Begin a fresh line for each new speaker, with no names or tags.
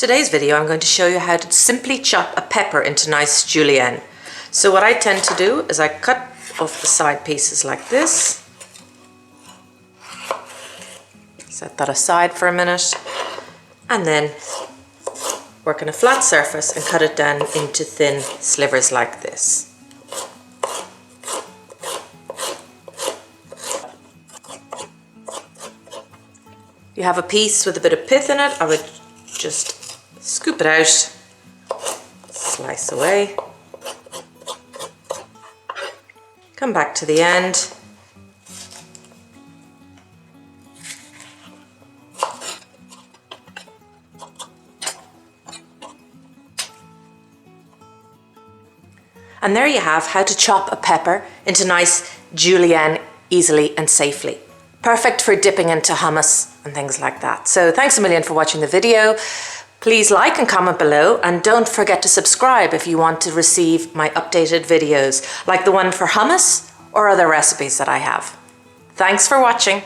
Today's video I'm going to show you how to simply chop a pepper into nice julienne. So what I tend to do is I cut off the side pieces like this. Set that aside for a minute and then work on a flat surface and cut it down into thin slivers like this. If you have a piece with a bit of pith in it, I would just scoop it out, slice away, come back to the end, and there you have how to chop a pepper into nice julienne easily and safely. Perfect for dipping into hummus and things like that. So thanks a million for watching the video. Please like and comment below, and don't forget to subscribe if you want to receive my updated videos, like the one for hummus or other recipes that I have. Thanks for watching.